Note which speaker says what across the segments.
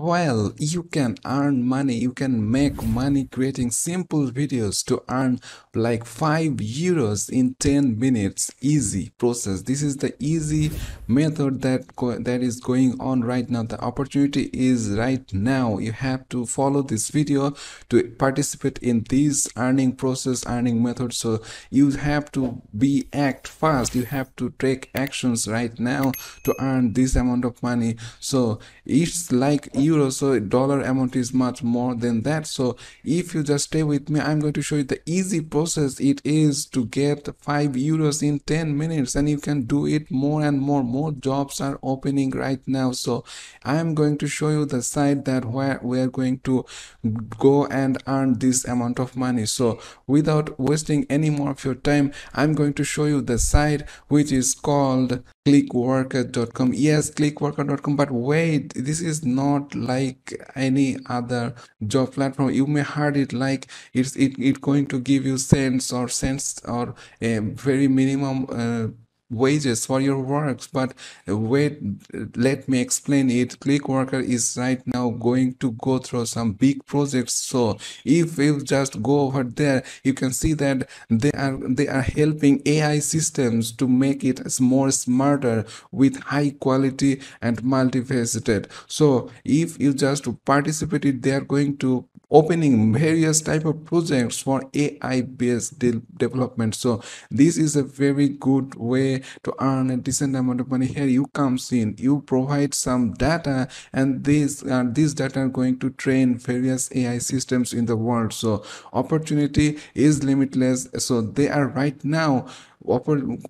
Speaker 1: Well, you can earn money, you can make money creating simple videos to earn like 5 euros in 10 minutes. Easy process. This is the easy method that is going on right now. The opportunity is right now. You have to follow this video to participate in this earning process, earning method. So you have to act fast. You have to take actions right now to earn this amount of money. So it's like euro, so dollar amount is much more than that. So if you just stay with me, I'm going to show you the easy process it is to get 5 euros in 10 minutes, and you can do it more and more jobs are opening right now. So I'm going to show you the site that where we are going to go and earn this amount of money. So without wasting any more of your time, I'm going to show you the site which is called clickworker.com. Yes, clickworker.com, but wait, this is not like any other job platform. You may heard it like it going to give you cents or a very minimum wages for your works. But wait, let me explain it. Clickworker is right now going to go through some big projects. So if you just go over there, you can see that they are helping AI systems to make it more smarter with high quality and multifaceted. So if you just participate it, they are going to opening various type of projects for AI based development. So this is a very good way to earn a decent amount of money. Here you comes in, you provide some data, and this data are going to train various AI systems in the world. So opportunity is limitless. So they are right now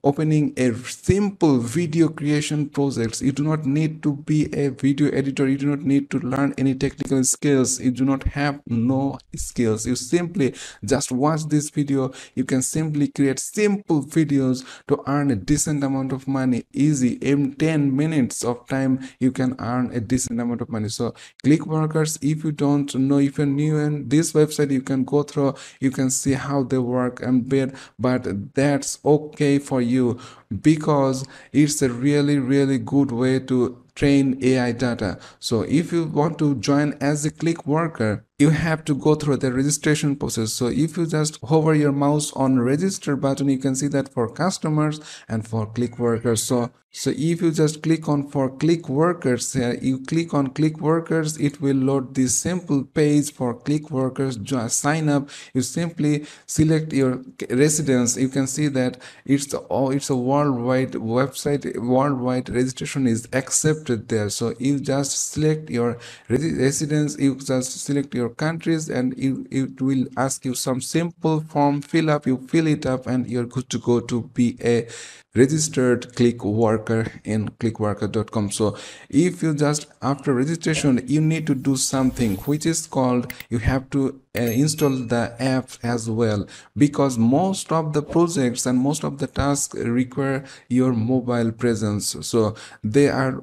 Speaker 1: opening a simple video creation projects. You do not need to be a video editor, you do not need to learn any technical skills, you do not have no skills. You simply just watch this video. You can simply create simple videos to earn a decent amount of money. Easy, in 10 minutes of time you can earn a decent amount of money. So Clickworkers, if you don't know, if you're new in this website, you can go through, you can see how they work and bid, but that's okay for you because it's a really good way to train AI data. So if you want to join as a click worker, you have to go through the registration process. So if you just hover your mouse on register button, you can see that for customers and for click workers. So if you just click on for click workers here, you click on click workers, it will load this simple page for click workers. Just sign up. You simply select your residence. You can see that it's a worldwide website. Worldwide registration is accepted there. So you just select your residence, you just select your countries, and it will ask you some simple form, fill up, you fill it up, and you're good to go to be a registered click worker in clickworker.com. So if you just after registration, you need to do something which is called, you have to install the app as well, because most of the projects and most of the tasks require your mobile presence. So they are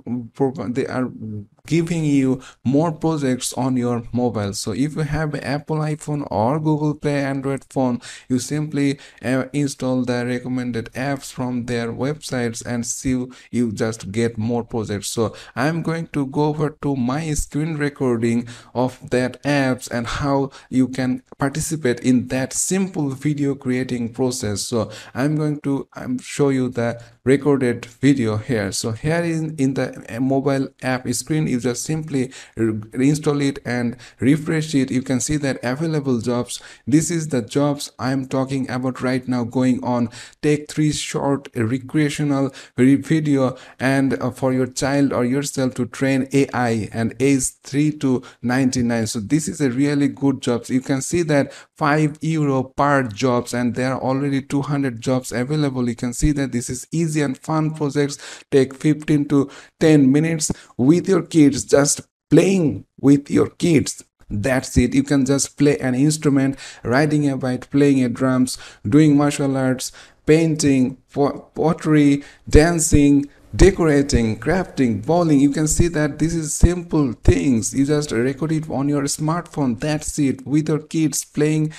Speaker 1: giving you more projects on your mobile. So if you have Apple iPhone or Google Play Android phone, you simply install the recommended apps from their websites and see you just get more projects. So I'm going to go over to my screen recording of that apps and how you can participate in that simple video creating process. So I'm going to show you the recorded video here. So here in the mobile app screen, you just simply install it and refresh it. You can see that available jobs. This is the jobs I'm talking about right now going on. Take 3 short recreational video and for your child or yourself to train AI, and age 3 to 99. So this is a really good jobs. You can see that 5 euro per jobs, and there are already 200 jobs available. You can see that this is easy and fun projects. Take 15 to 10 minutes with your kids, just playing with your kids. That's it. You can just play an instrument, riding a bike, playing a drums, doing martial arts, painting, pottery, dancing, decorating, crafting, bowling. You can see that this is simple things. You just record it on your smartphone. That's it. With your kids playing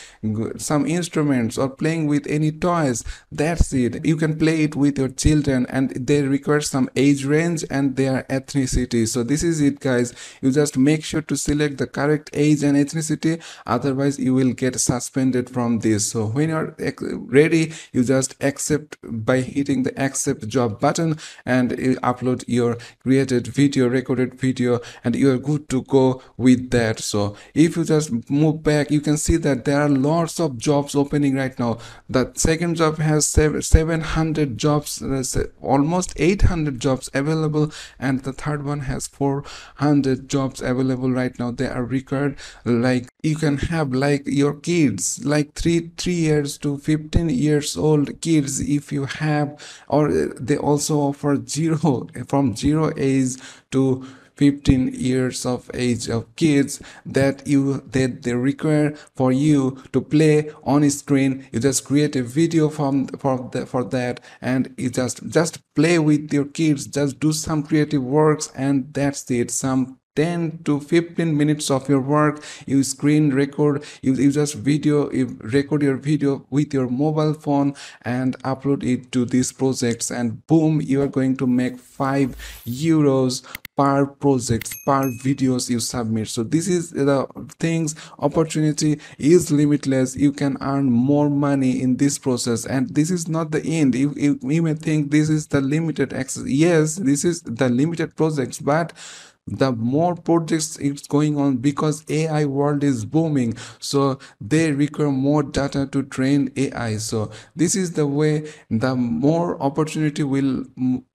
Speaker 1: some instruments or playing with any toys. That's it. You can play it with your children, and they require some age range and their ethnicity. So this is it, guys. You just make sure to select the correct age and ethnicity, otherwise you will get suspended from this. So when you're ready, you just accept by hitting the accept job button, and you upload your created video, recorded video, and you are good to go with that. So if you just move back, you can see that there are lots of jobs opening right now. The second job has 700 jobs, almost 800 jobs available, and the third one has 400 jobs available right now. They are required. Like you can have like your kids, like 3 years to 15 years old kids, if you have. Or they also offer from zero age to 15 years of age of kids that they require for you to play on screen. You just create a video for that, and you just play with your kids, just do some creative works, and that's it. Some 10 to 15 minutes of your work, you screen record, you just you record your video with your mobile phone and upload it to these projects, and boom, you are going to make €5 per projects, per videos you submit. So this is the things. Opportunity is limitless. You can earn more money in this process, and this is not the end. You may think this is the limited access. Yes, this is the limited projects, but the more projects it's going on, because AI world is booming, so they require more data to train AI. So this is the way. The more opportunity will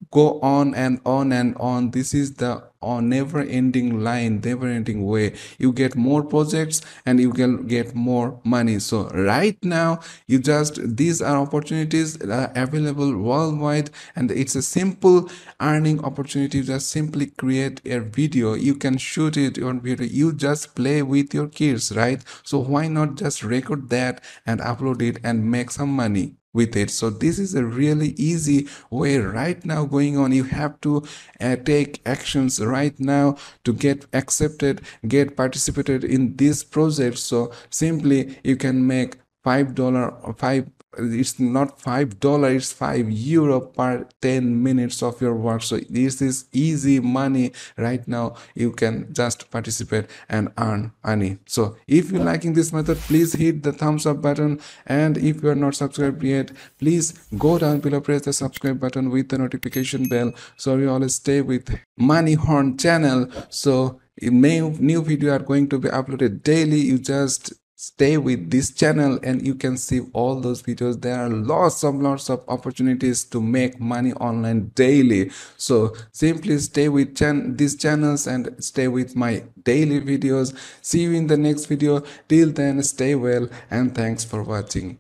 Speaker 1: go on and on and on. This is the never ending line, never ending way. You get more projects and you can get more money. So right now, these are opportunities available worldwide, and it's a simple earning opportunity. You just simply create a video, you can shoot it on video, you just play with your kids, right? So why not just record that and upload it and make some money with it? So this is a really easy way right now going on. You have to take actions right now to get accepted, get participated in this project. So simply you can make $5 or it's not $5, it's €5 per 10 minutes of your work. So this is easy money right now. You can just participate and earn money. So if you're liking this method, please hit the thumbs up button, and if you are not subscribed yet, please go down below, press the subscribe button with the notification bell, so you always stay with Money Horn channel. So new video are going to be uploaded daily. You just stay with this channel and you can see all those videos. There are lots of opportunities to make money online daily. So simply stay with these channels and stay with my daily videos. See you in the next video. Till then, stay well and thanks for watching.